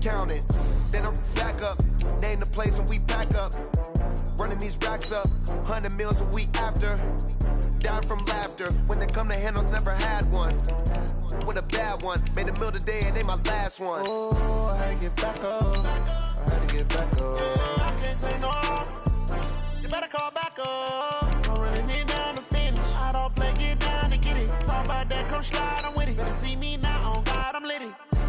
count it. Then I'm back up, name the place and we pack up. Running these racks up, 100 meals a week after. Down from laughter, when they come to handles, never had one. With a bad one, made a meal today and they my last one. Oh, I had to get back up. I had to get back up. I can't take no off. You better call back up. I'm running it down to finish. I don't play, get down to get it. Talk about that, come slide, I'm with it. Better see me now, on God, I'm litty.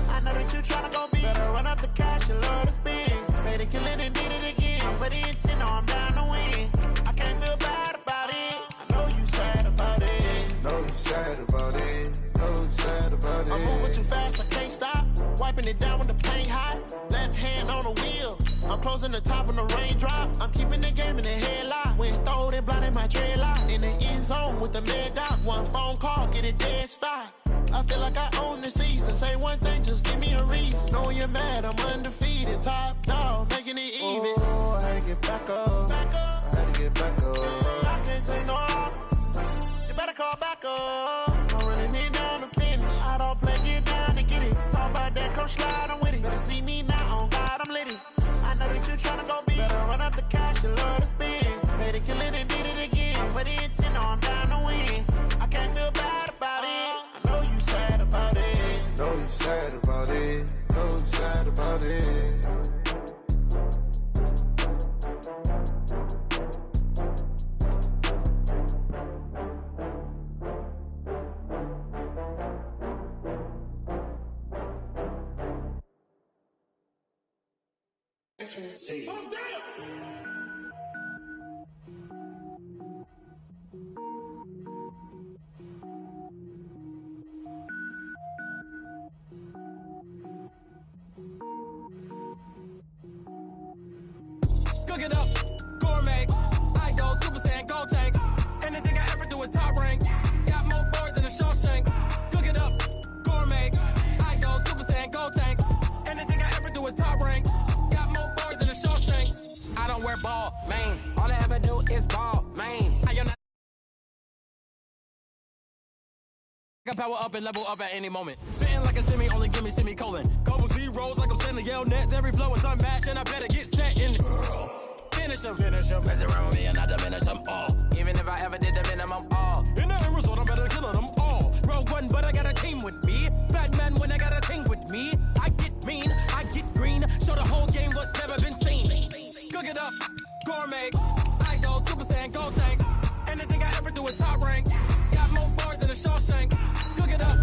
I know that you tryna go big. Better run up the cash, you love to spend. Better kill it and did it again. But the intent, no, I'm down to win. I can't feel bad about it. I know you sad about it. Know you sad about it. Know you sad about it. I'm moving too fast, I can't stop. Wiping it down when the paint hot. Left hand on the wheel. I'm closing the top when the raindrop. I'm keeping the game in the headlock. When throwed and blinded my dreadlock. In the end zone with the mad dot. One phone call, get it dead stop. I feel like I own the season. Say one thing, just give me a reason. Knowing you're mad, I'm undefeated. Top dog, making it even. Oh, I had to get back up. I had to get back up. I can't take no off. You better call back up. I'm running it down to finish. I don't play, get down to get it. Talk about that, come slide, I'm with it. Better see me now, on God, I'm litty. I know that you tryna go big. Better run up the cash, you love to spend. Better kill it and did it again. But the intent, no, I'm down to win. I can't feel bad about it. I know you sad about it. Know you sad about it. Know you sad about it. Cook it up, gourmet. I go Super Saiyan, gold tank. Anything I ever do is top rank. Got more boys than a Shawshank. Cook it up, gourmet. I go Super Saiyan, gold tank. Anything I ever do is top rank. Got more boys than a Shawshank. I don't wear ball mains. All I ever do is ball main. I am not. I can power up and level up at any moment. Spitting like a semi, only give me semicolon. Couple zeros like I'm sending yell nets. Every flow is unmatched and I better get set in. Finish them, mess around with me and I diminish them all. Even if I ever did the minimum all. In the end result, I'm better killing them all. Rogue one, but I got a team with me. Batman when I got a thing with me. I get mean, I get green. Show the whole game what's never been seen. Cook it up, gourmet. I go Super Saiyan, gold tank. Anything I ever do is top rank. Got more bars than a Shawshank. Cook it up,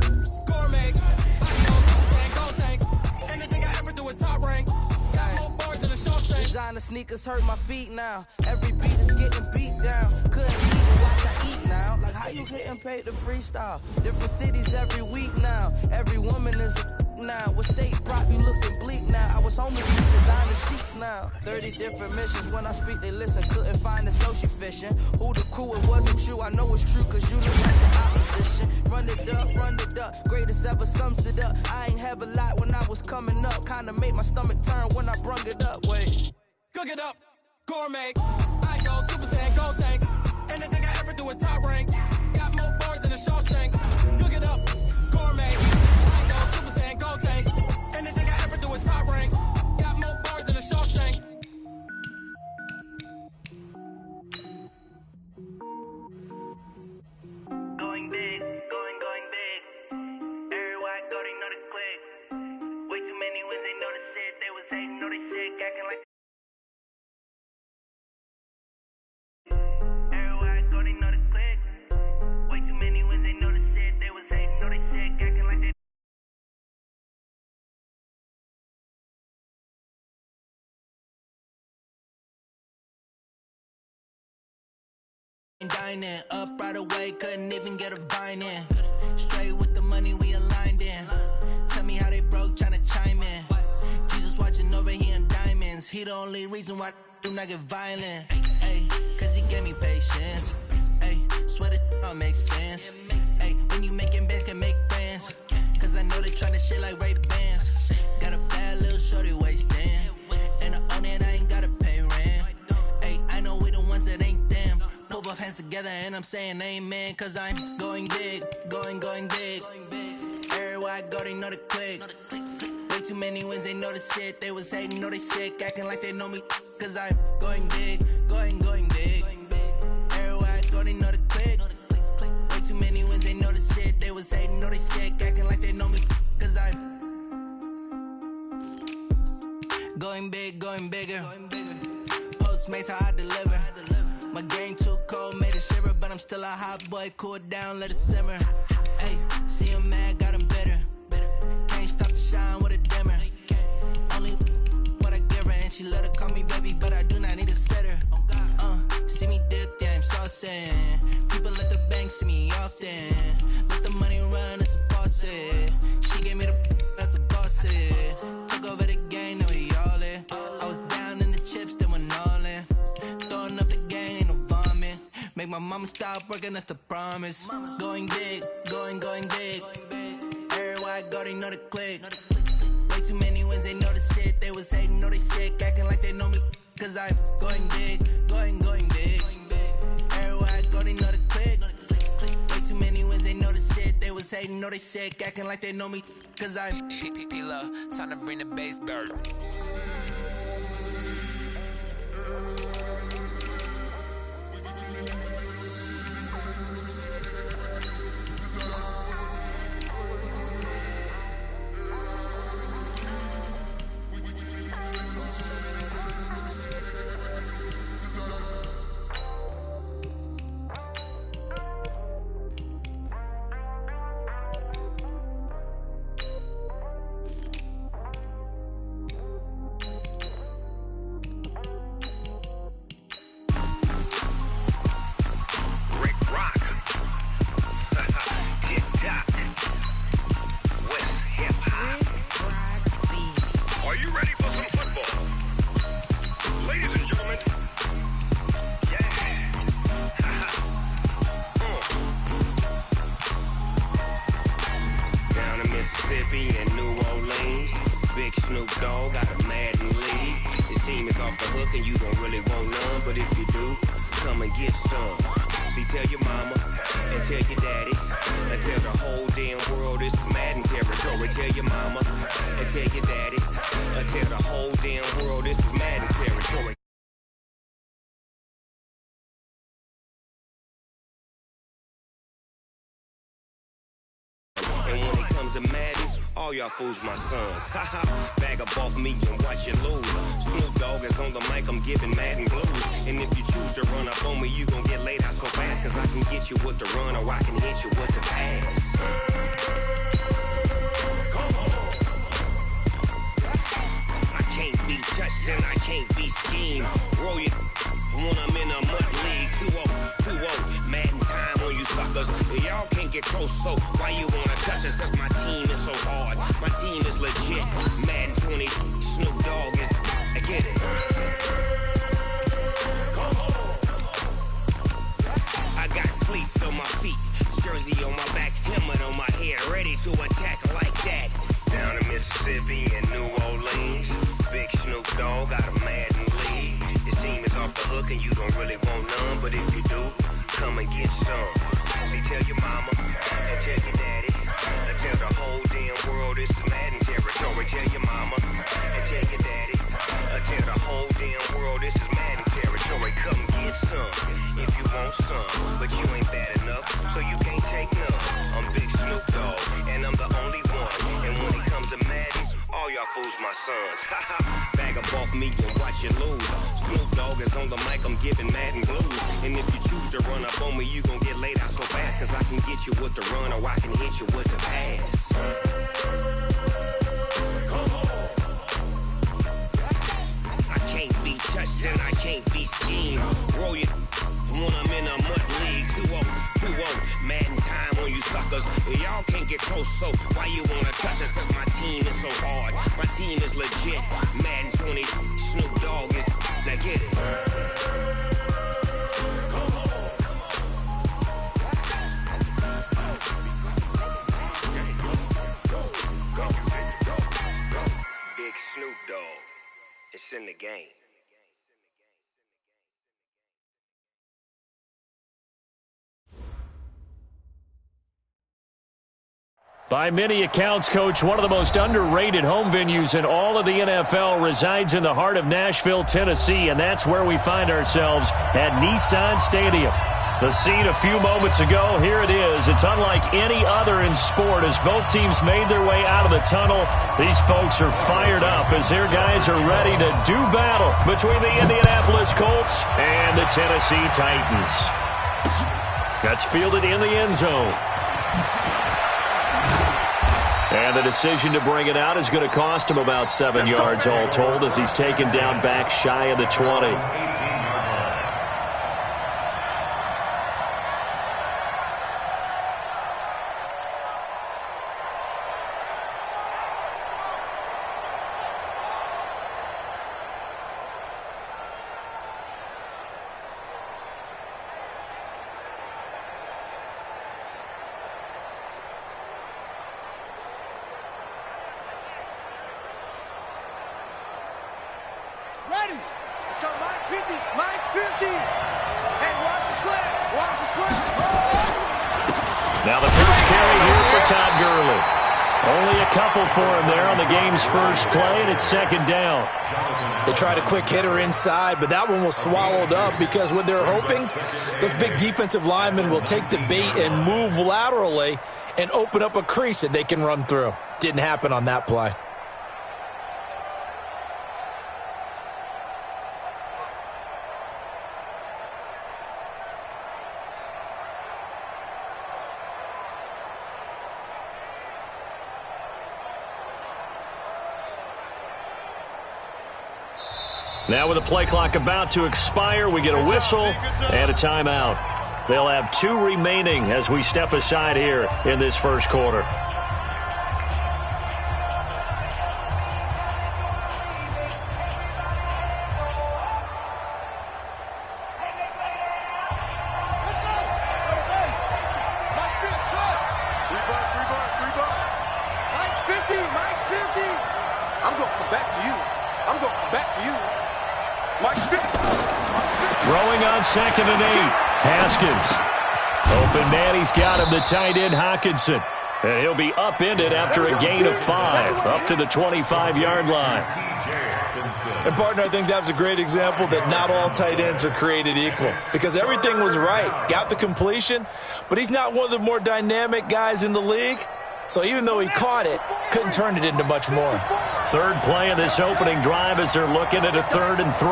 gourmet. I go Super Saiyan, gold tank. Anything I ever do is top rank. Got more bars than a Shawshank. Designer sneakers hurt my feet now. Every beat is getting beat down. Couldn't eat and watch I eat now. Like how you getting paid to freestyle? Different cities every week now. Every woman is a now. With state prop, you looking bleak now. I was homeless with designer sheets now. 30 different missions. When I speak, they listen. Couldn't find the social fishing. Who the crew, it wasn't you. I know it's true, cause you look like the opposition. Run it up. Greatest ever sums it up. I ain't have a lot when I was coming up. Kinda made my stomach turn when I brung it up. Wait. Cook it up, gourmet. I go Super Saiyan, gold tank. Anything I ever do is top rank. Got more bars than a Shawshank. Cook it up, gourmet. I go Super Saiyan, gold tank. Anything I ever do is top rank. Got more bars than a Shawshank. Going big, going big. Everywhere I go, they know the click. Way too many wins, they know the shit. They was hating, know they sick, acting like. Everywhere I go, they know the click. Way too many wins, they know the shit. They was hating, know they sick, acting like they. Dining up right away, couldn't even get a vine in. Straight with the money we aligned in. Tell me how they broke, tryna chime in. Jesus watching over here in diamonds. He the only reason why I do not get violent. Ay, cause he gave me patience. Ay, swear that all makes sense. Ay, when you making bands can make friends. Cause I know they tryna shit like Ray Bans. Got a bad little shorty wasting. And I own it, I ain't gotta pay rent. Ay, I know we the ones that ain't them. Put both hands together and I'm saying amen. Cause I'm going big, going big. Everywhere I go, they know the click. Way too many wins, they know the shit. They was hating, know they sick, acting like they know me. Cause I'm going big, going big. Everywhere I go, they know the click. Way too many wins, they know the shit. They was hating, know they sick, acting like they know me. Cause I'm going big, going bigger. Postmates, how I deliver. My game too cold, made it shiver. But I'm still a hot boy, cool it down, let it simmer. Hey, see him mad, got him bitter. Can't stop the shine with a dimmer. Only what I give her, and she let her call me baby, but I do not need a sitter. See me dip, yeah, I'm saucing. People at the bank see me often. Let the money run, it's a faucet. She gave me the that's a boss is. Took over the game, now we all in. I was down in the chips, then went all in. Throwing up the game, ain't no vomit. Make my mama stop working, that's the promise. Going big, going big. Everywhere I go, they know the click. Way too many wins, they know the shit. They was hating, know they sick, acting like they know me. Cause I'm going big, going big. Everywhere I go, they know the click. Way too many wins, they know the shit. They was hating, know they sick, acting like they know me. Cause I'm P-Love, time to bring the bass back. Madden, all y'all fools my sons. Haha, bag up off me and watch you lose. Snoop Dogg is on the mic, I'm giving Madden blues. And if you choose to run up on me, you gon' get laid out so fast. Cause I can get you with the run or I can hit you with the pass. I can't be touched and I can't be schemed. Roll it when I'm in a mud league. 2-0, Madden time on you suckers. Y'all can't get close, so why you wanna touch us? Cause my team is so hard, my team is legit. Madden 20, Snoop Dogg is, I get it. I got cleats on my feet, jersey on my back, helmet on my head, ready to attack like that. Down in Mississippi and New Orleans, big Snoop Dogg got a Madden league. Your team is off the hook and you don't really want none, but if you do, come and get some. See, tell your mama and tell your daddy, and tell the whole damn world this is Madden territory. Tell your mama and tell your daddy, and tell the whole damn world this is Madden territory. Come get some if you want some, but you ain't bad enough, so you can't take none. I'm Big Snoop Dogg, and I'm the only one. And when it comes to Madden, all y'all fools my sons. Bag up off me and watch you lose. Snoop Dogg is on the mic, I'm giving Madden blues. And if you choose to run up on me, you gon' get laid out so fast. Cause I can get you with the run or I can hit you with the pass. I can't be touched and I can't be schemed. Roll it when I'm in a mud league. 2-0, Madden time on you suckers. Y'all can't get close, so why you wanna touch us? Cause my team is so hard, my team is legit. Madden 20, Snoop Dogg is, now get it. Big Snoop Dogg, it's in the game. By many accounts, Coach, one of the most underrated home venues in all of the NFL resides in the heart of Nashville, Tennessee, and that's where we find ourselves at Nissan Stadium. The scene a few moments ago, here it is. It's unlike any other in sport as both teams made their way out of the tunnel. These folks are fired up as their guys are ready to do battle between the Indianapolis Colts and the Tennessee Titans. That's fielded in the end zone. And the decision to bring it out is going to cost him about 7 yards all told as he's taken down back shy of the 20. Ready. Let's go. Mike 50. Mike 50. Hey, watch the slant. Watch the slant. Now the first carry here for Todd Gurley. Only a couple for him there on the game's first play, and it's second down. They tried a quick hitter inside, but that one was swallowed up because what they're hoping, those big defensive linemen will take the bait and move laterally and open up a crease that they can run through. Didn't happen on that play. Now with the play clock about to expire, we get a whistle and a timeout. They'll have 2 remaining as we step aside here in this first quarter. Mike's 50. Mike's 50. I'm going to come back to you. I'm going to come back to you. Mike's 50. Throwing on 2nd and 8. Haskins. Open man, he's got him, the tight end Hockenson. And he'll be upended after a gain of 5, up to the 25-yard line. And, partner, I think that's a great example that not all tight ends are created equal because everything was right. Got the completion, but he's not one of the more dynamic guys in the league. So even though he caught it, couldn't turn it into much more. Third play of this opening drive as they're looking at a 3rd and 3.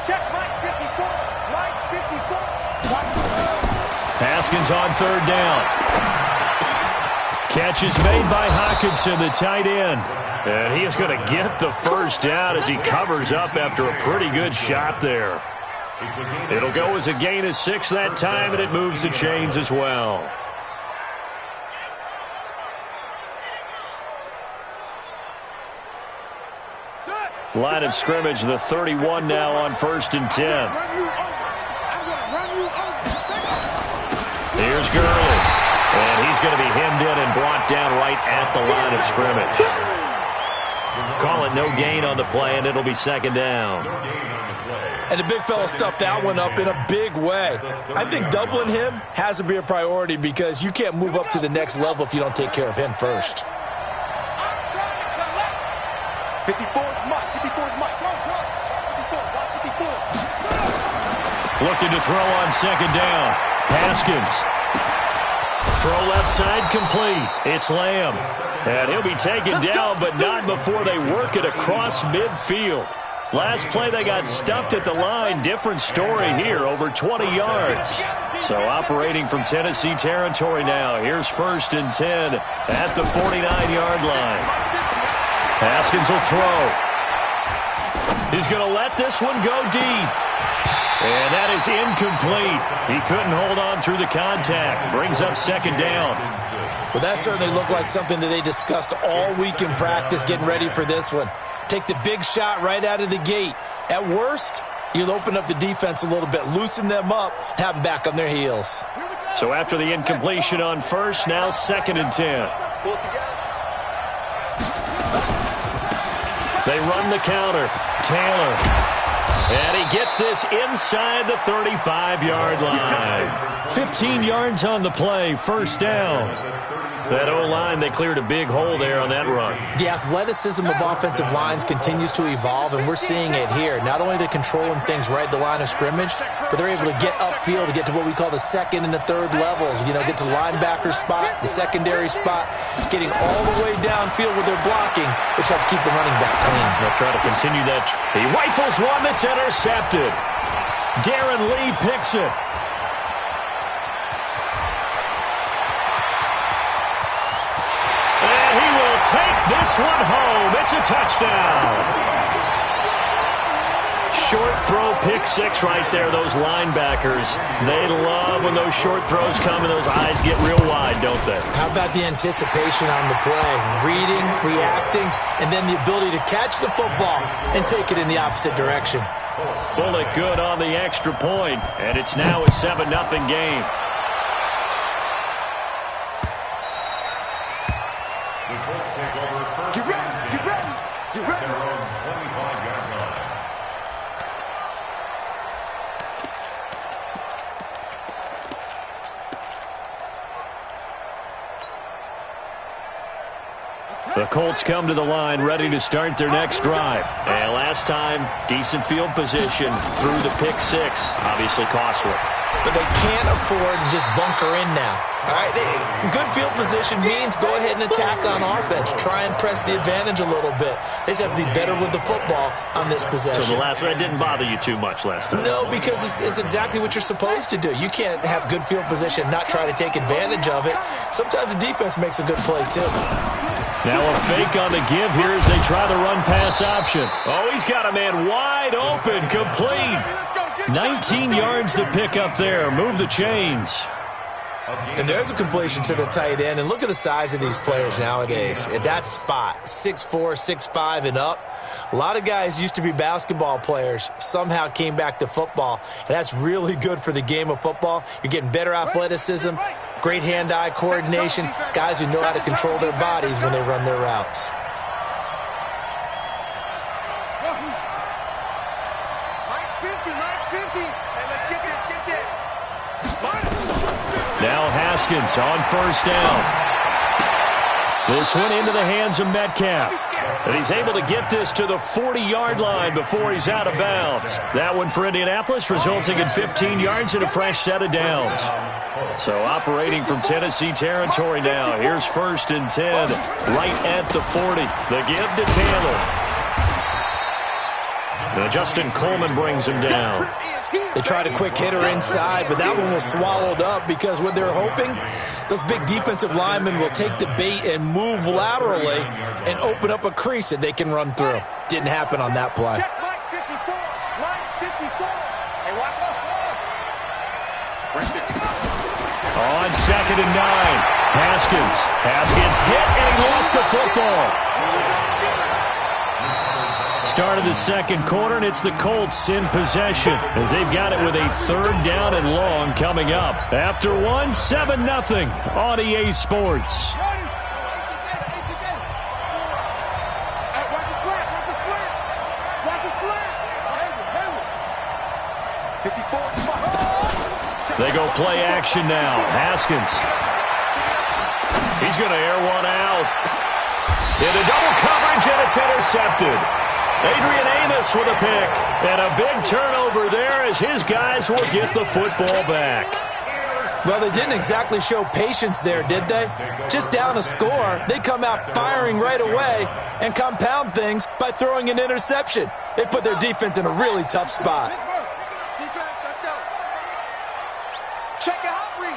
Check Mike 54. Mike 54. Haskins on 3rd down. Catch is made by Hockenson, the tight end. And he is going to get the first down as he covers up after a pretty good shot there. It'll go as a gain of 6 that time, and it moves the chains as well. Line of scrimmage, the 31 now on 1st and 10. Here's Gurley. And he's going to be hemmed in and brought down right at the line of scrimmage. Call it no gain on the play, and it'll be 2nd down. And the big fella stuffed that one up in a big way. I think doubling him has to be a priority because you can't move up to the next level if you don't take care of him first. 54 is Mike. 54 is Mike. 54. Looking to throw on 2nd down. Haskins. Throw left side complete. It's Lamb. And he'll be taken down, but not before they work it across midfield. Last play they got stuffed at the line. Different story here, over 20 yards. So operating from Tennessee territory now. Here's 1st and 10 at the 49-yard line. Haskins will throw. He's going to let this one go deep. And that is incomplete. He couldn't hold on through the contact. Brings up 2nd down. Well, that certainly looked like something that they discussed all week in practice getting ready for this one. Take the big shot right out of the gate. At worst, you'll open up the defense a little bit, loosen them up, have them back on their heels. So after the incompletion on 1st, now 2nd and 10. They run the counter. Taylor. And he gets this inside the 35-yard line. 15 yards on the play, 1st down. That O-line, they cleared a big hole there on that run. The athleticism of offensive lines continues to evolve, and we're seeing it here. Not only are they controlling things right at the line of scrimmage, but they're able to get upfield to get to what we call the second and the third levels. You know, get to the linebacker spot, the secondary spot, getting all the way downfield with their blocking, which helps keep the running back clean. They'll try to continue that. He rifles one that's intercepted. Darren Lee picks it. Take this one home. It's a touchdown. Short throw, pick six right there. Those linebackers, they love when those short throws come and those eyes get real wide, don't they? How about the anticipation on the play? Reading, reacting, and then the ability to catch the football and take it in the opposite direction. Pull it good on the extra point, and it's now a 7-0 game. The Colts come to the line ready to start their next drive. And last time, decent field position through the pick six. Obviously costly. But they can't afford to just bunker in now. All right, good field position means go ahead and attack on offense. Try and press the advantage a little bit. They just have to be better with the football on this possession. So the last one didn't bother you too much last time? No, because it's exactly what you're supposed to do. You can't have good field position and not try to take advantage of it. Sometimes the defense makes a good play, too. Now a fake on the give here as they try the run-pass option. Oh, he's got a man wide open, complete. 19 yards to pick up there. Move the chains. And there's a completion to the tight end. And look at the size of these players nowadays. At that spot, 6'4", 6'5", and up. A lot of guys used to be basketball players, somehow came back to football. And that's really good for the game of football. You're getting better athleticism, great hand-eye coordination, guys who know how to control their bodies when they run their routes. Now Haskins on first down. This one into the hands of Metcalf. And he's able to get this to the 40-yard line before he's out of bounds. That one for Indianapolis, resulting in 15 yards and a fresh set of downs. So operating from Tennessee territory now. Here's 1st and 10, right at the 40. The give to Taylor. Now Justin Coleman brings him down. They tried a quick hitter inside, but that one was swallowed up because what they're hoping, those big defensive linemen will take the bait and move laterally and open up a crease that they can run through. Didn't happen on that play. On 2nd and 9, Haskins hit and he lost the football. Start of the second quarter, and it's the Colts in possession as they've got it with a 3rd down and long coming up. After one, 7-0 on EA Sports. They go play action now. Haskins. He's going to air one out. Into double coverage, and it's intercepted. Adrian Amos with a pick, and a big turnover there as his guys will get the football back. Well, they didn't exactly show patience there, did they? Just down a score, they come out firing right away and compound things by throwing an interception. They put their defense in a really tough spot. Defense, let's go. Check it out, read.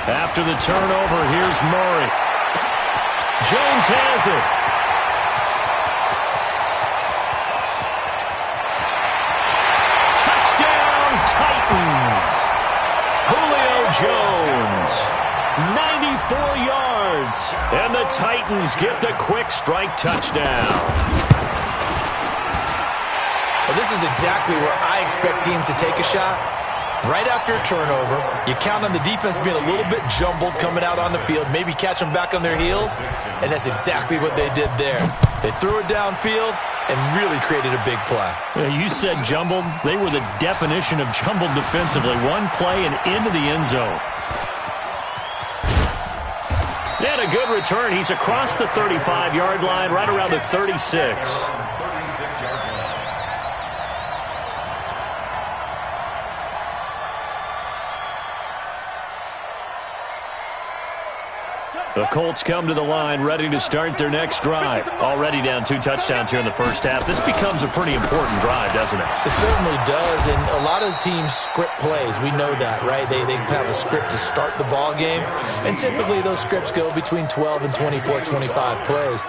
After the turnover, here's Murray. Jones has it. Touchdown, Titans. Julio Jones, 94 yards. And the Titans get the quick strike touchdown. Well, this is exactly where I expect teams to take a shot. Right after a turnover, you count on the defense being a little bit jumbled coming out on the field, maybe catch them back on their heels, and that's exactly what they did there. They threw it downfield, and really created a big play. You said jumbled. They were the definition of jumbled defensively. One play and into the end zone. And a good return. He's across the 35-yard line, right around the 36. The Colts come to the line, ready to start their next drive. Already down 2 touchdowns here in the first half. This becomes a pretty important drive, doesn't it? It certainly does, and a lot of teams script plays. We know that, right? They have a script to start the ball game, and typically those scripts go between 12 and 24, 25 plays.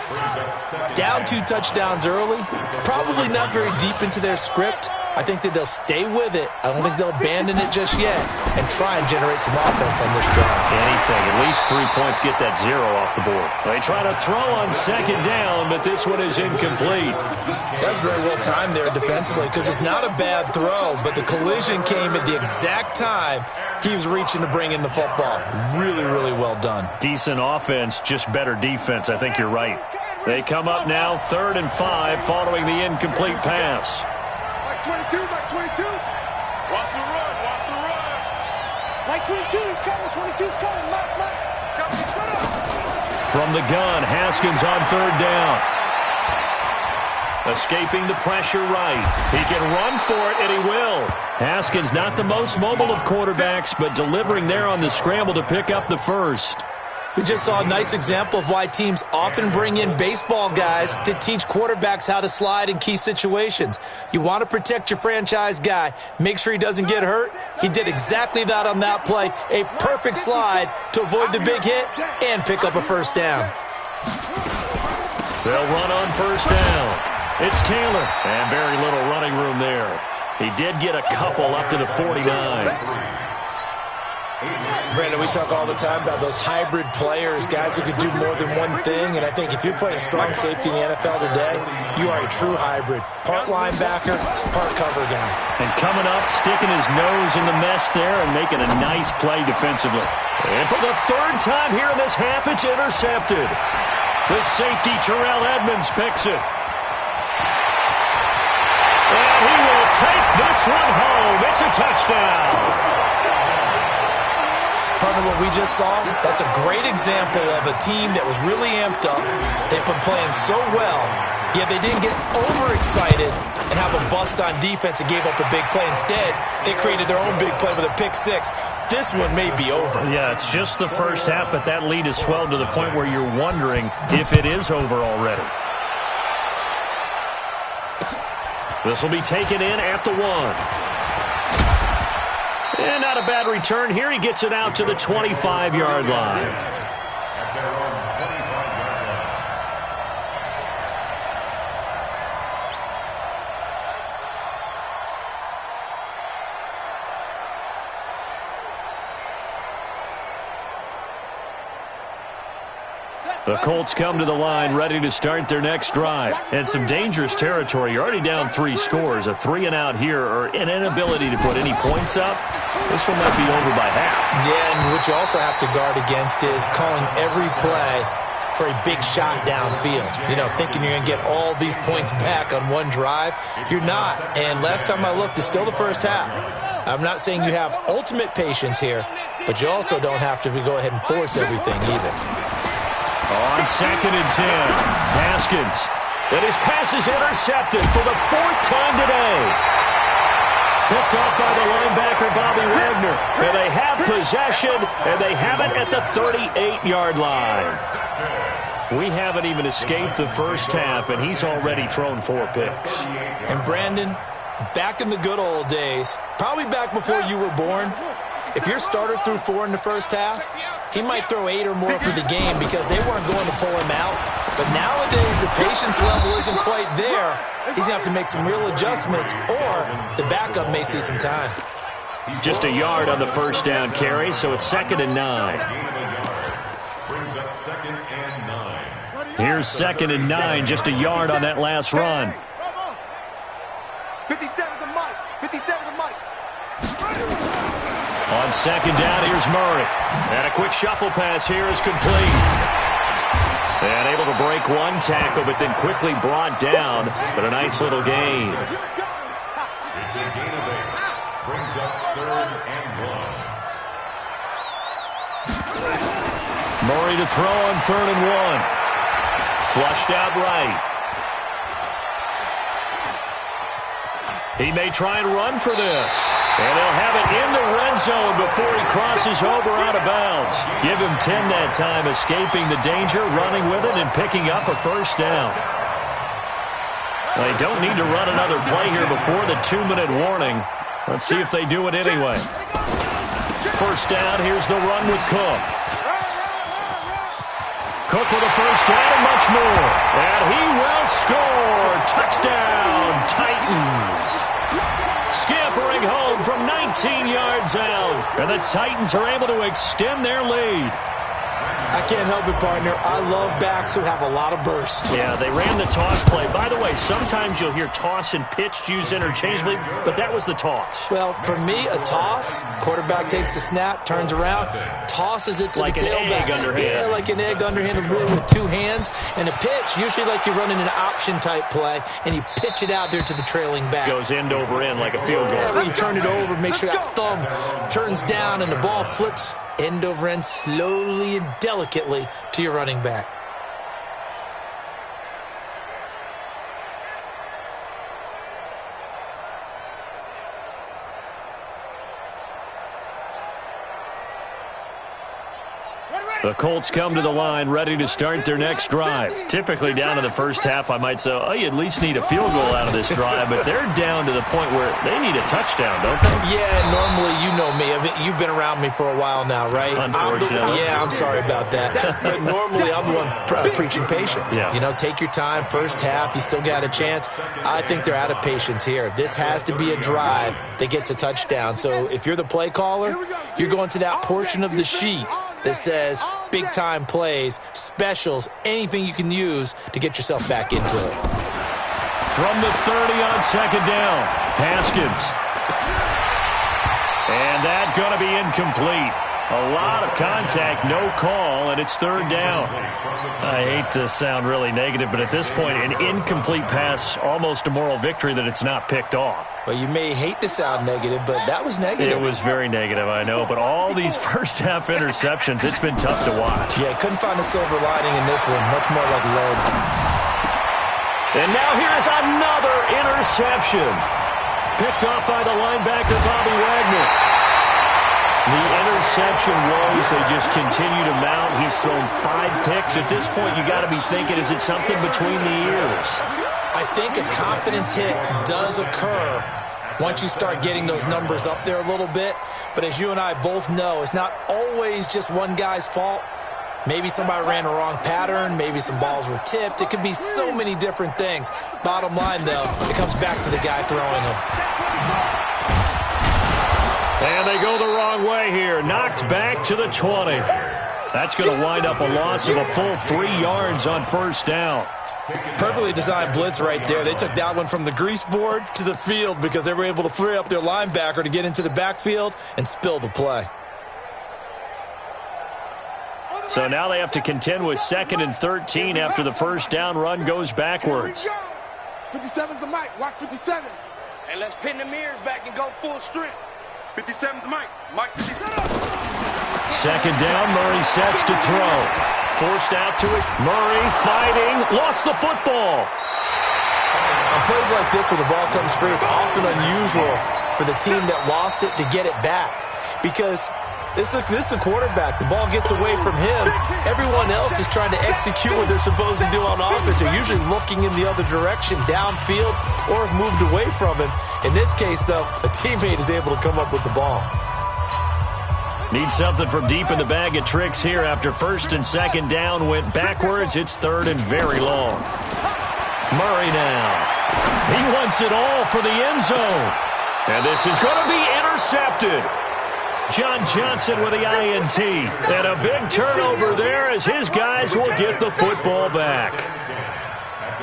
Down 2 touchdowns early, probably not very deep into their script. I think that they'll stay with it. I don't think they'll abandon it just yet and try and generate some offense on this drive. Anything. At least 3 points get that 0 off the board. They try to throw on second down, but this one is incomplete. That's very well timed there defensively because it's not a bad throw, but the collision came at the exact time he was reaching to bring in the football. Really, really well done. Decent offense, just better defense. I think you're right. They come up now 3rd and 5 following the incomplete pass. 22, Mike 22. Watch the run, watch the run. Mike 22 is coming, 22 is coming. Mike. From the gun, Haskins on 3rd down. Escaping the pressure right. He can run for it, and he will. Haskins not the most mobile of quarterbacks, but delivering there on the scramble to pick up the first. We just saw a nice example of why teams often bring in baseball guys to teach quarterbacks how to slide in key situations. You want to protect your franchise guy. Make sure he doesn't get hurt. He did exactly that on that play. A perfect slide to avoid the big hit and pick up a first down. They'll run on first down. It's Taylor, and very little running room there. He did get a couple up to the 49. Brandon, we talk all the time about those hybrid players, guys who could do more than one thing, and I think if you're playing strong safety in the NFL today, you are a true hybrid. Part linebacker, part cover guy. And coming up, sticking his nose in the mess there and making a nice play defensively. And for the 3rd time here in this half, it's intercepted. The safety, Terrell Edmonds, picks it. And he will take this one home. It's a touchdown. Partner, what we just saw, that's a great example of a team that was really amped up. They've been playing so well, yet they didn't get overexcited and have a bust on defense and gave up a big play. Instead, they created their own big play with a pick 6. This one may be over. Yeah, it's just the first half, but that lead has swelled to the point where you're wondering if it is over already. This will be taken in at the 1. And not a bad return here. He gets it out to the 25-yard line. The Colts come to the line ready to start their next drive. And some dangerous territory. You're already down 3 scores. A 3-and-out here or an inability to put any points up. This one might be over by half. Yeah, and what you also have to guard against is calling every play for a big shot downfield. You know, thinking you're going to get all these points back on one drive. You're not. And last time I looked, it's still the first half. I'm not saying you have ultimate patience here, but you also don't have to go ahead and force everything either. On 2nd and 10, Haskins. And his pass is intercepted for the 4th time today. Picked up by the linebacker, Bobby Wagner. And they have possession, and they have it at the 38-yard line. We haven't even escaped the first half, and he's already thrown 4 picks. And Brandon, back in the good old days, probably back before you were born, if your starter threw 4 in the first half, he might throw 8 or more for the game because they weren't going to pull him out. But nowadays, the patience level isn't quite there. He's going to have to make some real adjustments, or the backup may see some time. Just a yard on the first down carry, so it's 2nd and 9. Here's 2nd and 9, just a yard on that last run. 57 to Mike, 57 to Mike. On 2nd down, here's Murray. And a quick shuffle pass here is complete. And able to break one tackle, but then quickly brought down. But a nice little gain. It's a gain of 8. Brings up 3rd and 1. Murray to throw on 3rd and 1. Flushed out right. He may try and run for this. And he'll have it in the red zone before he crosses over out of bounds. Give him 10 that time, escaping the danger, running with it, and picking up a first down. They don't need to run another play here before the 2-minute warning. Let's see if they do it anyway. First down, here's the run with Cook. Cook with a first down and much more. And he will score. Touchdown, Titans. Scampering home from 19 yards out. And the Titans are able to extend their lead. I can't help it, partner. I love backs who have a lot of burst. Yeah, they ran the toss play. By the way, sometimes you'll hear toss and pitch used interchangeably, but that was the toss. Well, for me, a toss, quarterback takes the snap, turns around, tosses it to like the tailback. Like an egg underhand. Yeah, like an egg underhand with 2 hands. And a pitch, usually like you're running an option-type play, and you pitch it out there to the trailing back. Goes end over end like a field goal. Yeah, when you turn it over, make sure that thumb turns down and the ball flips end over end slowly and delicately to your running back. The Colts come to the line ready to start their next drive. Typically down to the first half, I might say, oh, you at least need a field goal out of this drive, but they're down to the point where they need a touchdown, don't they? Yeah, normally, you know me. I mean, you've been around me for a while now, right? Unfortunately. I'm sorry about that. But normally, I'm the one preaching patience. Yeah. You know, take your time. First half, you still got a chance. I think they're out of patience here. This has to be a drive that gets a touchdown. So if you're the play caller, you're going to that portion of the sheet that says big-time plays, specials, anything you can use to get yourself back into it. From the 30 on second down, Haskins. And that's going to be incomplete. A lot of contact, no call, and it's 3rd down. I hate to sound really negative, but at this point, an incomplete pass, almost a moral victory that it's not picked off. Well, you may hate to sound negative, but that was negative. It was very negative, I know, but all these first-half interceptions, it's been tough to watch. Yeah, couldn't find a silver lining in this one. Much more like lead. And now here's another interception. Picked off by the linebacker, Bobby Wagner. The interception woes, they just continue to mount. He's thrown 5 picks. At this point, you got to be thinking, is it something between the ears? I think a confidence hit does occur once you start getting those numbers up there a little bit. But as you and I both know, it's not always just one guy's fault. Maybe somebody ran a wrong pattern. Maybe some balls were tipped. It could be so many different things. Bottom line, though, it comes back to the guy throwing them. And they go the wrong way here. Knocked back to the 20. That's going to wind up a loss of a full 3 yards on first down. Perfectly designed blitz right there. They took that one from the grease board to the field because they were able to free up their linebacker to get into the backfield and spill the play. So now they have to contend with 2nd and 13 after the first down run goes backwards. 57's the mic. Watch 57. And let's pin the mirrors back and go full strength. 57's the mic. Mike 57. Second down, Murray sets to throw. Forced out to it. Murray fighting, lost the football. On plays like this where the ball comes free, it's often unusual for the team that lost it to get it back. Because this is the quarterback. The ball gets away from him. Everyone else is trying to execute what they're supposed to do on offense. They're usually looking in the other direction, downfield, or have moved away from him. In this case, though, a teammate is able to come up with the ball. Need something from deep in the bag of tricks here after first and second down went backwards. It's 3rd and very long. Murray now. He wants it all for the end zone. And this is going to be intercepted. John Johnson with the INT. And a big turnover there as his guys will get the football back.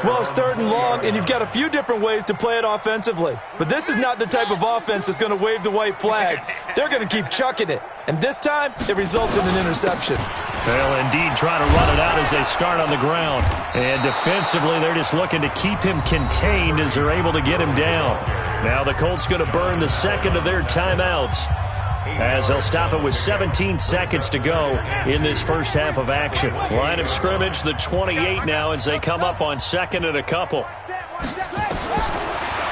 Well, it's 3rd and long, and you've got a few different ways to play it offensively. But this is not the type of offense that's going to wave the white flag. They're going to keep chucking it. And this time, it results in an interception. They'll indeed try to run it out as they start on the ground. And defensively, they're just looking to keep him contained as they're able to get him down. Now the Colts going to burn the second of their timeouts, as they'll stop it with 17 seconds to go in this first half of action. Line of scrimmage, the 28 now, as they come up on 2nd and a couple.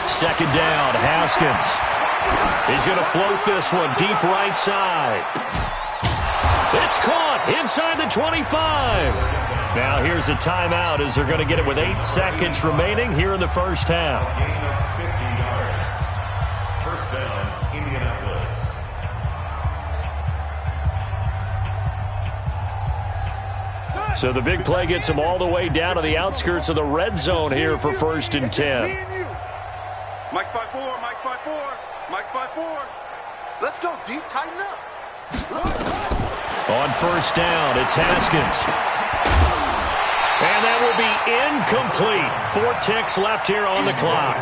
2nd down, Haskins. He's going to float this one deep right side. It's caught inside the 25. Now here's a timeout as they're going to get it with 8 seconds remaining here in the first half. First down, Indianapolis. So the big play gets them all the way down to the outskirts of the red zone here for 1st and 10. Mike's 5-4, Mike's 5-4, Mike's 5-4. Let's go, D. Tighten up. On 1st down, it's Haskins. And that will be incomplete. 4 ticks left here on the clock.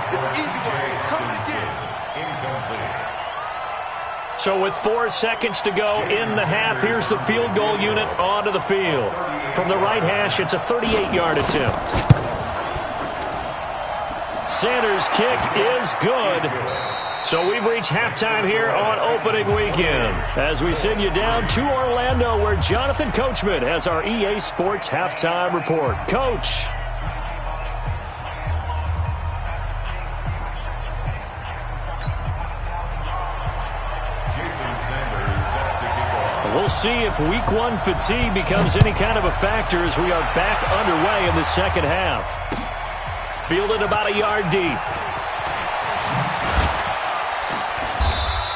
So with 4 seconds to go in the half, here's the field goal unit onto the field. From the right hash, it's a 38-yard attempt. Sanders' kick is good. So we've reached halftime here on opening weekend as we send you down to Orlando, where Jonathan Coachman has our EA Sports halftime report. Coach. We'll see if week 1 fatigue becomes any kind of a factor as we are back underway in the second half. Fielded about a yard deep.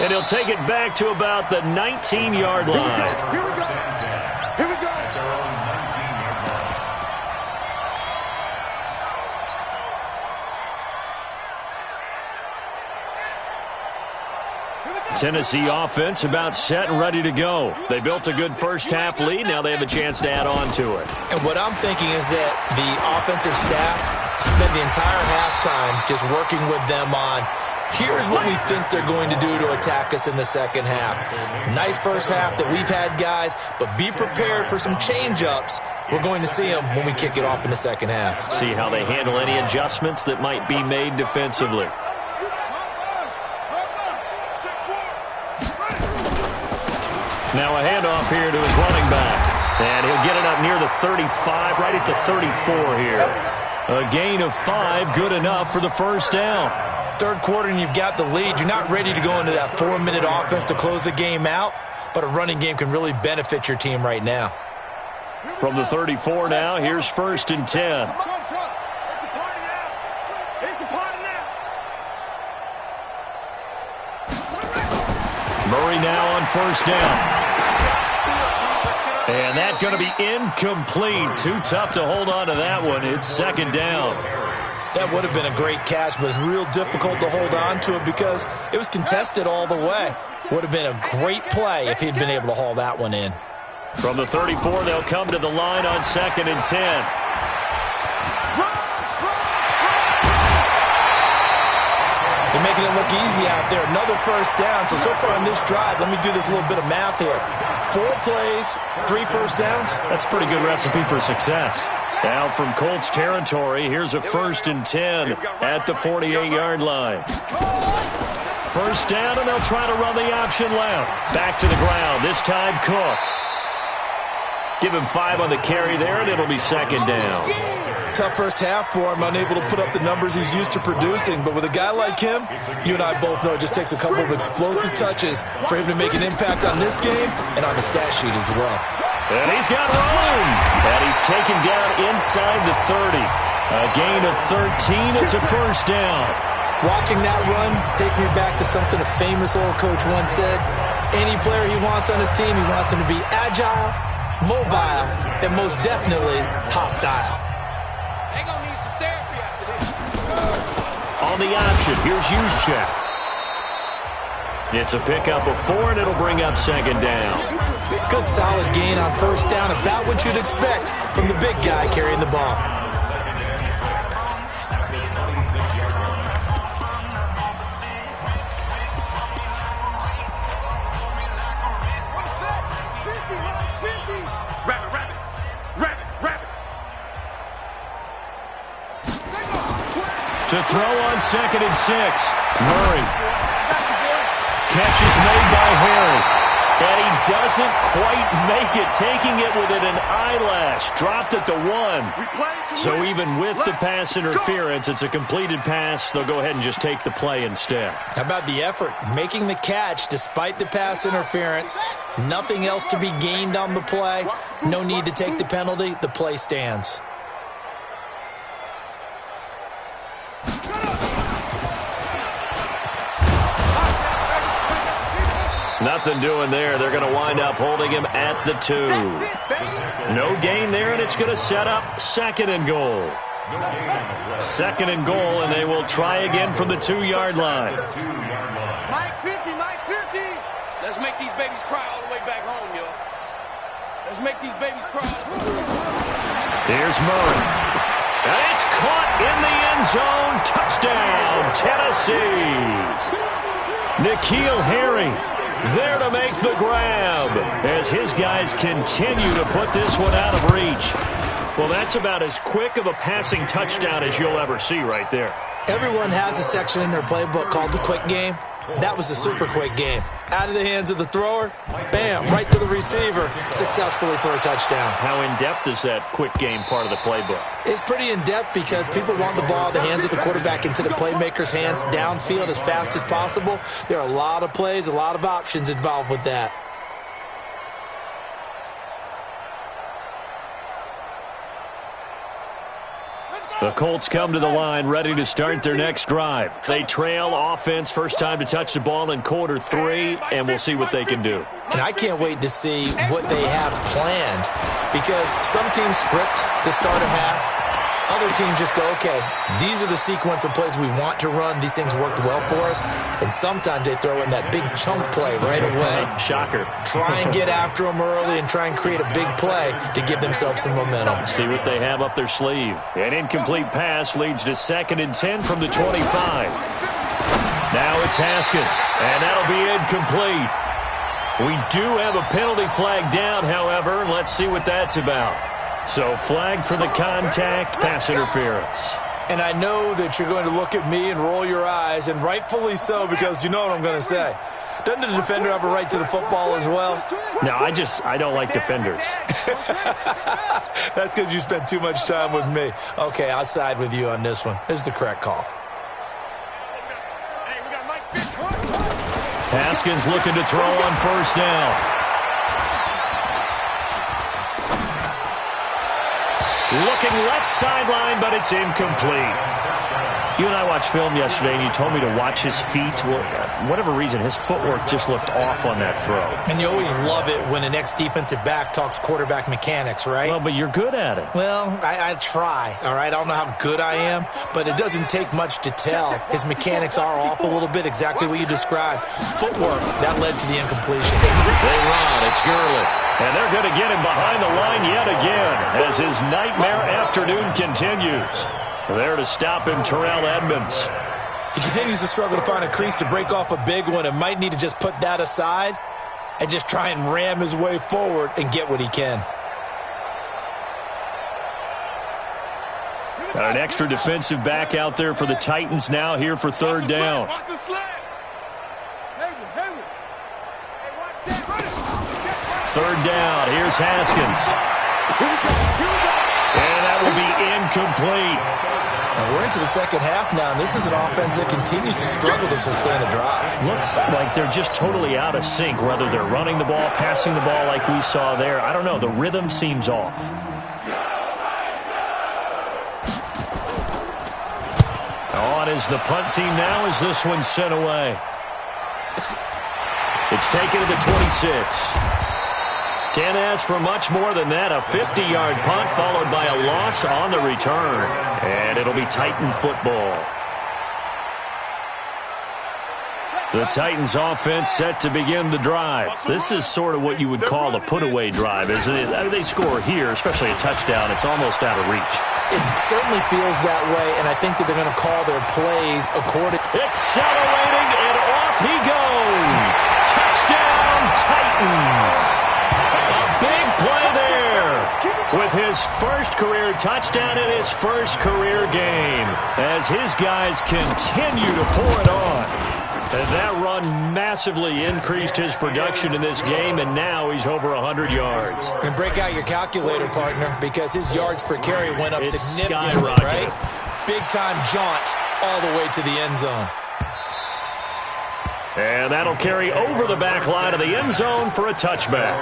And he'll take it back to about the 19-yard line. Here we go. Here we go. Tennessee offense about set and ready to go. They built a good first half lead. Now they have a chance to add on to it. And what I'm thinking is that the offensive staff spent the entire halftime just working with them on, here's what we think they're going to do to attack us in the second half. Nice first half that we've had, guys, but be prepared for some change-ups. We're going to see them when we kick it off in the second half. See how they handle any adjustments that might be made defensively. Now a handoff here to his running back. And he'll get it up near the 35, right at the 34 here. A gain of 5, good enough for the first down. Third quarter and you've got the lead. You're not ready to go into that 4-minute offense to close the game out, but a running game can really benefit your team right now. From the 34 now, here's 1st and 10. Murray now on 1st down. And that's going to be incomplete. Too tough to hold on to that one. It's 2nd down. That would have been a great catch, but it was real difficult to hold on to it because it was contested all the way. Would have been a great play if he'd been able to haul that one in. From the 34, they'll come to the line on 2nd and 10. They're making it look easy out there. Another first down. So far on this drive, let me do this little bit of math here. 4 plays, 3 first downs. That's a pretty good recipe for success. Now from Colts territory, here's a 1st and 10 at the 48-yard line. First down, and they'll try to run the option left. Back to the ground, this time Cook. Give him 5 on the carry there, and it'll be 2nd down. Tough first half for him, unable to put up the numbers he's used to producing. But with a guy like him, you and I both know it just takes a couple of explosive touches for him to make an impact on this game and on the stat sheet as well. And he's got room. And he's taken down inside the 30. A gain of 13. It's a first down. Watching that run takes me back to something a famous old coach once said. Any player he wants on his team, he wants him to be agile, mobile, and most definitely hostile. They're going to need some therapy after this. On the option, here's Juszczyk. It's a pickup of 4, and it'll bring up 2nd down. Good solid gain on first down, about what you'd expect from the big guy carrying the ball. To throw on 2nd and 6. Murray. Catch is made by Harry. And he doesn't quite make it, taking it within an eyelash. Dropped at the 1. So even with the pass interference, it's a completed pass. They'll go ahead and just take the play instead. How about the effort? Making the catch despite the pass interference. Nothing else to be gained on the play. No need to take the penalty. The play stands. Nothing doing there. They're going to wind up holding him at the 2. No gain there, and it's going to set up 2nd and goal. 2nd and goal, and they will try again from the 2-yard line. Mike 50, Mike 50. Let's make these babies cry all the way back home, yo. Let's make these babies cry. Here's Murray. And it's caught in the end zone. Touchdown, Tennessee. N'Keal Harry there to make the grab as his guys continue to put this one out of reach. Well, that's about as quick of a passing touchdown as you'll ever see right there. Everyone has a section in their playbook called the quick game. That was a super quick game. Out of the hands of the thrower, bam, right to the receiver, successfully for a touchdown. How in-depth is that quick game part of the playbook? It's pretty in-depth because people want the ball in the hands of the quarterback into the playmaker's hands downfield as fast as possible. There are a lot of plays, a lot of options involved with that. The Colts come to the line ready to start their next drive. They trail offense, first time to touch the ball in quarter 3, and we'll see what they can do. And I can't wait to see what they have planned because some teams script to start a half. Other teams just go, okay, these are the sequence of plays we want to run. These things worked well for us. And sometimes they throw in that big chunk play right away. Shocker. Try and get after them early and try and create a big play to give themselves some momentum. See what they have up their sleeve. An incomplete pass leads to 2nd and 10 from the 25. Now it's Haskins, and that'll be incomplete. We do have a penalty flag down, however, and let's see what that's about. So flag for the contact, pass interference. And I know that you're going to look at me and roll your eyes, and rightfully so, because you know what I'm going to say. Doesn't the defender have a right to the football as well? No, I don't like defenders. That's because you spent too much time with me. Okay, I'll side with you on this one. This is the correct call. Haskins looking to throw on 1st down. Looking left sideline, but it's incomplete. You and I watched film yesterday, and you told me to watch his feet. Well, for whatever reason, his footwork just looked off on that throw. And you always love it when an ex-defensive back talks quarterback mechanics, right? Well, but you're good at it. Well, I try, all right? I don't know how good I am, but it doesn't take much to tell. His mechanics are off a little bit, exactly what you described. Footwork, that led to the incompletion. They run. It's Gurley. And they're going to get him behind the line yet again as his nightmare afternoon continues. There to stop him, Terrell Edmonds. He continues to struggle to find a crease to break off a big one and might need to just put that aside and just try and ram his way forward and get what he can. Got an extra defensive back out there for the Titans now here for 3rd down. 3rd down. Here's Haskins. And that will be incomplete. And we're into the second half now, and this is an offense that continues to struggle to sustain a drive. Looks like they're just totally out of sync, whether they're running the ball, passing the ball like we saw there. I don't know. The rhythm seems off. On is the punt team now as this one's sent away. It's taken to the 26. Can't ask for much more than that. A 50-yard punt followed by a loss on the return. And it'll be Titan football. The Titans offense set to begin the drive. This is sort of what you would call a put-away drive, isn't it? I mean, they score here, especially a touchdown. It's almost out of reach. It certainly feels that way, and I think that they're going to call their plays according. Accelerating, and off he goes. Touchdown, Titans. A big play there. with his first career touchdown in his first career game as his guys continue to pour it on. And that run massively increased his production in this game, and now he's over 100 yards. And break out your calculator, partner, because his yards per carry went up significantly, skyrocketed. right? Big-time jaunt all the way to the end zone. And that'll carry over the back line of the end zone for a touchback.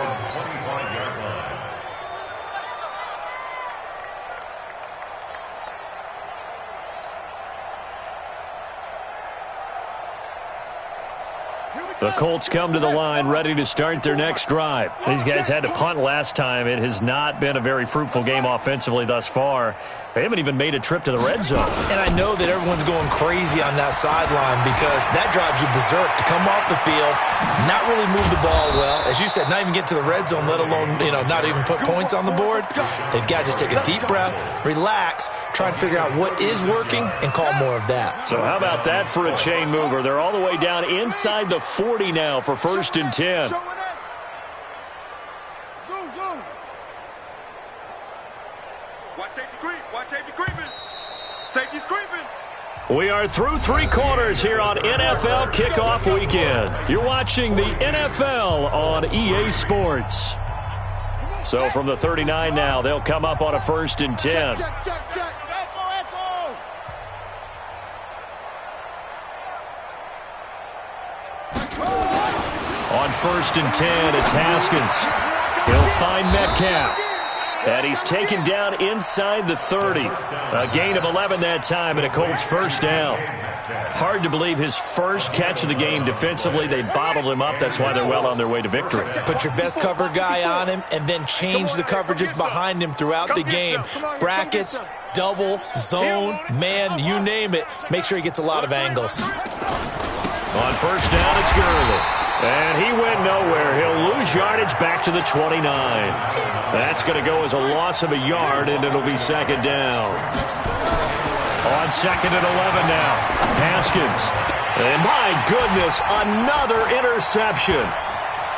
The Colts come to the line ready to start their next drive. These guys had to punt last time. It has not been a very fruitful game offensively thus far. They haven't even made a trip to the red zone. And I know that everyone's going crazy on that sideline because that drives you berserk to come off the field, not really move the ball well. As you said, not even get to the red zone, let alone, not even put points on the board. They've got to just take a deep breath, relax, try and figure out what is working, and call more of that. So how about that for a chain mover? They're all the way down inside the 40 now for 1st and 10. Watch safety creeping. Safety's creeping. We are through 3 quarters here on NFL Kickoff Weekend. You're watching the NFL on EA Sports. So from the 39 now, they'll come up on a 1st and 10. Check. Echo. On 1st and 10, it's Haskins. He'll find Metcalf. And he's taken down inside the 30. A gain of 11 that time and a Colts first down. Hard to believe his first catch of the game defensively. They bottled him up. That's why they're well on their way to victory. Put your best cover guy on him and then change the coverages behind him throughout the game. Brackets, double, zone, man, you name it. Make sure he gets a lot of angles. On first down, it's Gurley. And he went nowhere. He'll lose yardage back to the 29. That's going to go as a loss of a yard, and it'll be 2nd down. On 2nd and 11 now, Haskins. And my goodness, another interception.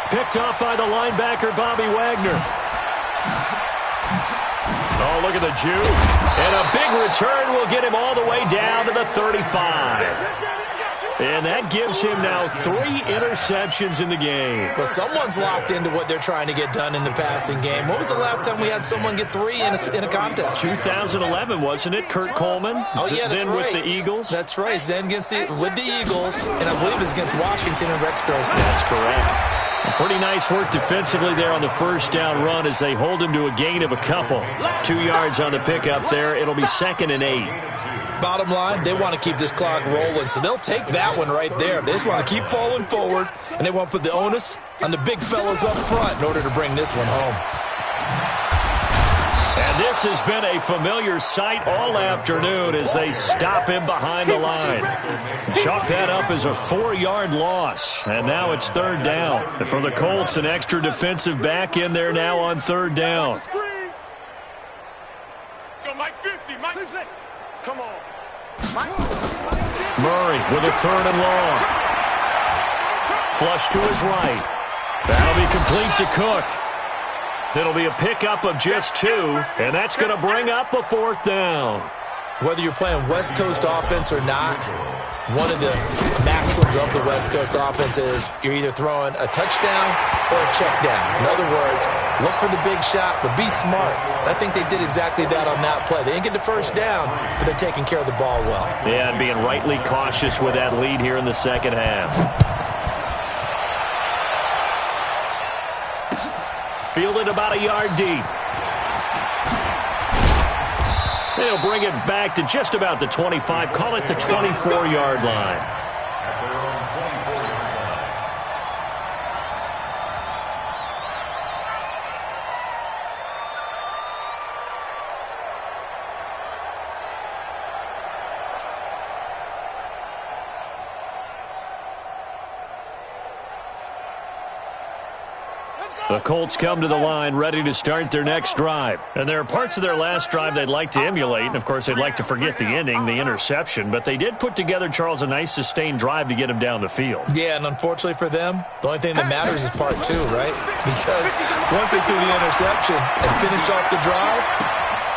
Picked up by the linebacker, Bobby Wagner. Oh, look at the Jew. And a big return will get him all the way down to the 35. And that gives him now 3 interceptions in the game. Well, someone's locked into what they're trying to get done in the passing game. When was the last time we had someone get 3 in a contest? 2011, wasn't it? Kurt Coleman? Oh, yeah, that's then right. With the Eagles? That's right. Then with the Eagles, and I believe it's against Washington and Rex Grossman. That's correct. Pretty nice work defensively there on the first down run as they hold him to a gain of a couple. 2 yards on the pickup there. It'll be 2nd and 8. Bottom line, they want to keep this clock rolling, so they'll take that one right there. They just want to keep falling forward, and they want to put the onus on the big fellas up front in order to bring this one home. And this has been a familiar sight all afternoon as they stop him behind the line. Chalk that up as a 4-yard loss, and now it's 3rd down. And for the Colts, an extra defensive back in there now on 3rd down. Let's go, Mike 50, Mike. Come on. Murray with a 3rd and long. Flush to his right. That'll be complete to Cook. It'll be a pickup of just 2, and that's going to bring up a 4th down. Whether you're playing West Coast offense or not, one of the maxims of the West Coast offense is you're either throwing a touchdown or a check down. In other words, look for the big shot, but be smart. I think they did exactly that on that play. They didn't get the first down, but they're taking care of the ball well. Yeah, and being rightly cautious with that lead here in the second half. Fielded about a yard deep. They'll bring it back to just about the 25. Call it the 24-yard line. Let's go! The Colts come to the line ready to start their next drive. And there are parts of their last drive they'd like to emulate. And, of course, they'd like to forget the ending, the interception. But they did put together, Charles, a nice sustained drive to get him down the field. Yeah, and unfortunately for them, the only thing that matters is part 2, right? Because once they threw the interception and finished off the drive,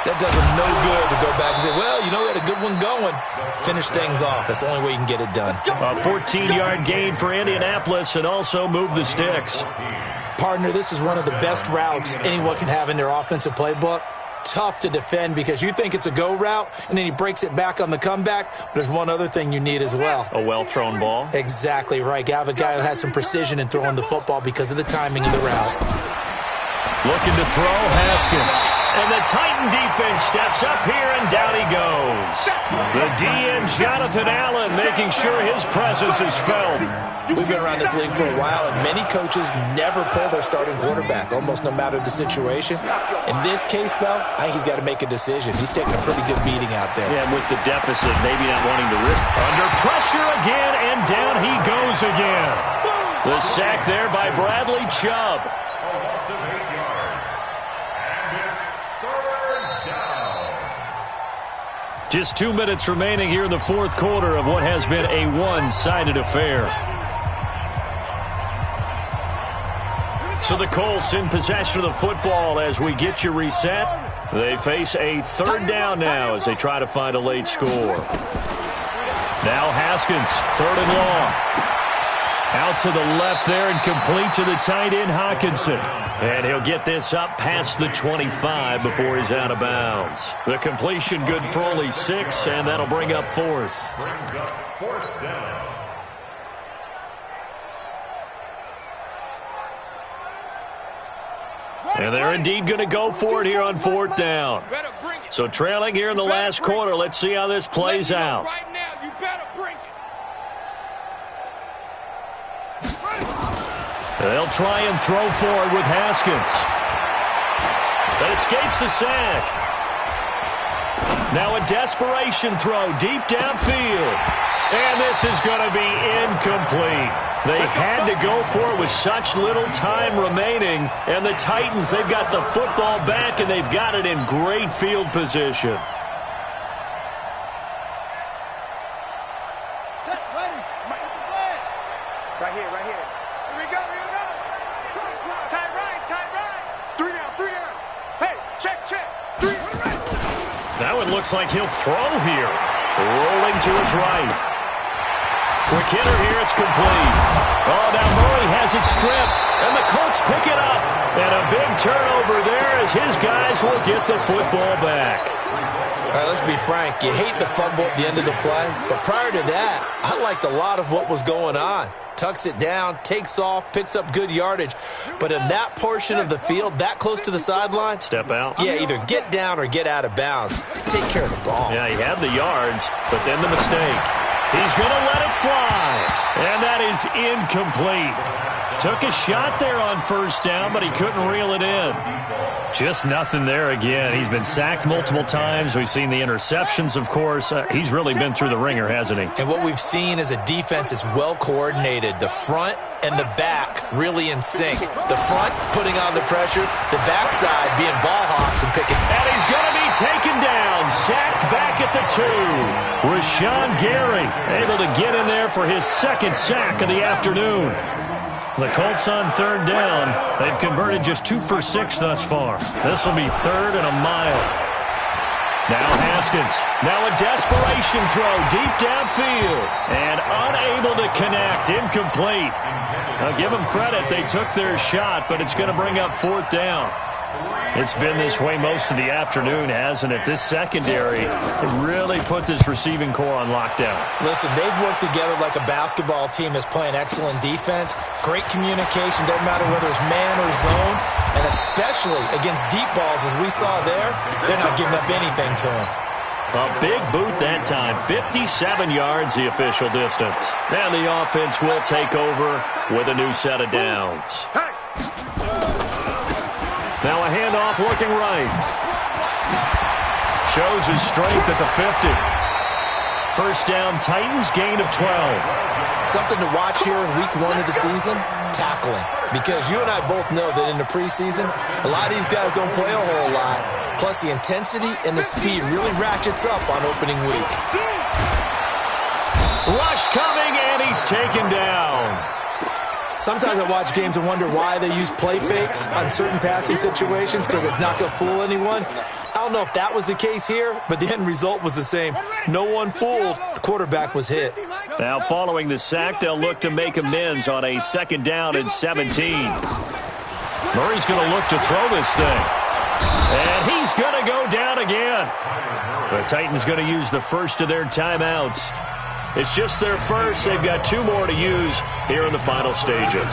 that does them no good to go back and say, well, you know, we had a good one going. Finish things off. That's the only way you can get it done. A 14-yard gain for Indianapolis and also move the sticks. Partner, this is one of the best routes anyone can have in their offensive playbook. Tough to defend because you think it's a go route, and then he breaks it back on the comeback. But there's one other thing you need as well. A well-thrown ball? Exactly right. You have a guy who has some precision in throwing the football because of the timing of the route. Looking to throw, Haskins. And the Titan defense steps up here, and down he goes. The DN, Jonathan Allen, making sure his presence is felt. We've been around this league for a while, and many coaches never pull their starting quarterback, almost no matter the situation. In this case, though, I think he's got to make a decision. He's taking a pretty good beating out there. Yeah, with the deficit, maybe not wanting to risk. Under pressure again, and down he goes again. The sack there by Bradley Chubb. Just 2 minutes remaining here in the fourth quarter of what has been a one-sided affair. So the Colts in possession of the football as we get you reset. They face a third down now as they try to find a late score. Now Haskins, 3rd and long. Out to the left there and complete to the tight end, Hawkinson. And he'll get this up past the 25 before he's out of bounds. The completion good for only 6, and that'll bring up 4th. Brings up 4th down. And they're indeed going to go for it here on 4th down. So trailing here in the last quarter, let's see how this plays out. Right now, you better bring it. They'll try and throw forward with Haskins. That escapes the sack. Now a desperation throw deep downfield. And this is going to be incomplete. They had to go for it with such little time remaining. And the Titans, they've got the football back, and they've got it in great field position. Looks like he'll throw here. Rolling to his right. Quick hitter here, it's complete. Oh, now Murray has it stripped, and the Colts pick it up. And a big turnover there as his guys will get the football back. All right, let's be frank. You hate the fumble at the end of the play, but prior to that, I liked a lot of what was going on. Tucks it down, takes off, picks up good yardage. But in that portion of the field, that close to the sideline, step out. Yeah, either get down or get out of bounds. Take care of the ball. Yeah, he had the yards, but then the mistake. He's going to let it fly, and that is incomplete. Took a shot there on 1st down, but he couldn't reel it in. Just nothing there again. He's been sacked multiple times. We've seen the interceptions, of course. He's really been through the ringer, hasn't he? And what we've seen is a defense that's well coordinated. The front and the back really in sync. The front putting on the pressure, the backside being ball hawks and picking. And he's going to be taken down, sacked back at the 2. Rashawn Gary able to get in there for his 2nd sack of the afternoon. The Colts on 3rd down. They've converted just 2 for 6 thus far. This will be 3rd and a mile. Now Haskins. Now a desperation throw deep downfield. And unable to connect. Incomplete. Now give them credit. They took their shot, but it's going to bring up 4th down. It's been this way most of the afternoon, hasn't it? This secondary really put this receiving core on lockdown. Listen, they've worked together like a basketball team that's playing excellent defense. Great communication, doesn't matter whether it's man or zone. And especially against deep balls, as we saw there, they're not giving up anything to them. A big boot that time. 57 yards, the official distance. And the offense will take over with a new set of downs. Now a handoff looking right. Shows his strength at the 50. 1st down, Titans, gain of 12. Something to watch here in week 1 of the season. tackling. Because you and I both know that in the preseason, a lot of these guys don't play a whole lot. Plus, the intensity and the speed really ratchets up on opening week. Rush coming, and he's taken down. Sometimes I watch games and wonder why they use play fakes on certain passing situations because it's not going to fool anyone. I don't know if that was the case here, but the end result was the same. No one fooled. The quarterback was hit. Now, following the sack, they'll look to make amends on a 2nd down and 17. Murray's going to look to throw this thing. And he's going to go down again. The Titans going to use the first of their timeouts. It's just their first. They've got 2 more to use here in the final stages.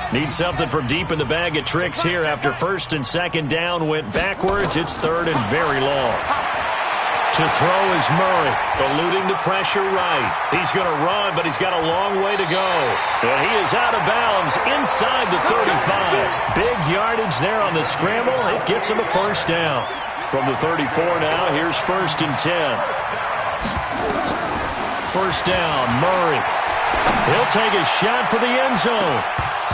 Need something from deep in the bag of tricks here after 1st and 2nd down went backwards. It's 3rd and very long. To throw is Murray, eluding the pressure right. He's going to run, but he's got a long way to go. And he is out of bounds inside the 35. Big yardage there on the scramble. It gets him a 1st down. From the 34 now, here's 1st and 10. 1st down, Murray. He'll take a shot for the end zone.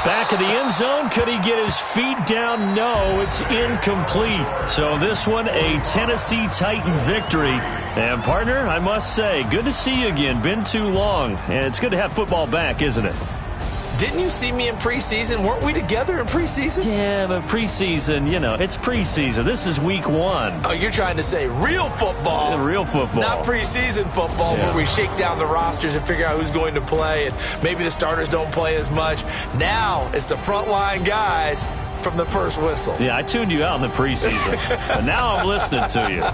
Back of the end zone, could he get his feet down? No, it's incomplete. So this one, a Tennessee Titan victory. And partner, I must say, good to see you again. Been too long. And it's good to have football back, isn't it? Didn't you see me in preseason? Weren't we together in preseason? Yeah, but preseason, you know, it's preseason. This is week 1. Oh, you're trying to say real football. Yeah, real football. Not preseason football where we shake down the rosters and figure out who's going to play, and maybe the starters don't play as much. Now it's the frontline guys from the first whistle. Yeah, I tuned you out in the preseason, but now I'm listening to you.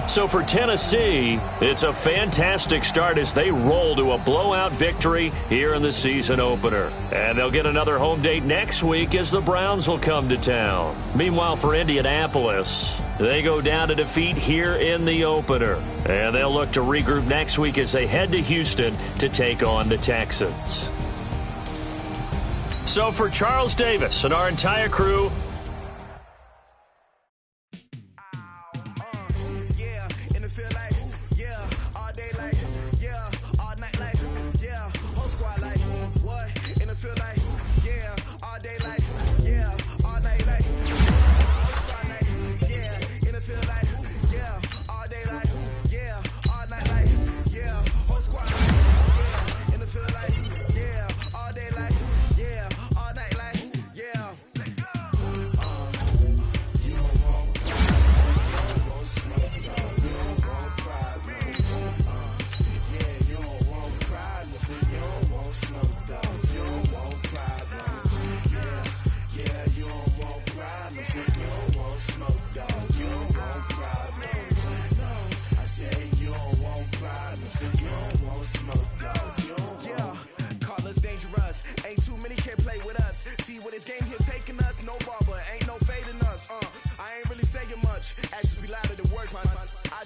So for Tennessee, it's a fantastic start as they roll to a blowout victory here in the season opener. And they'll get another home date next week as the Browns will come to town. Meanwhile, for Indianapolis, they go down to defeat here in the opener. And they'll look to regroup next week as they head to Houston to take on the Texans. So for Charles Davis and our entire crew,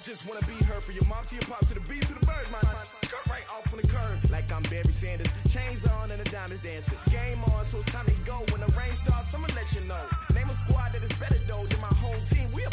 just wanna be her for your mom to your pop to the beat to the birds, man. Cut right off on the curb like I'm Barry Sanders. Chains on and the diamonds dancing. Game on, so it's time to go. When the rain starts, I'ma let you know. Name a squad that is better though than my home team. We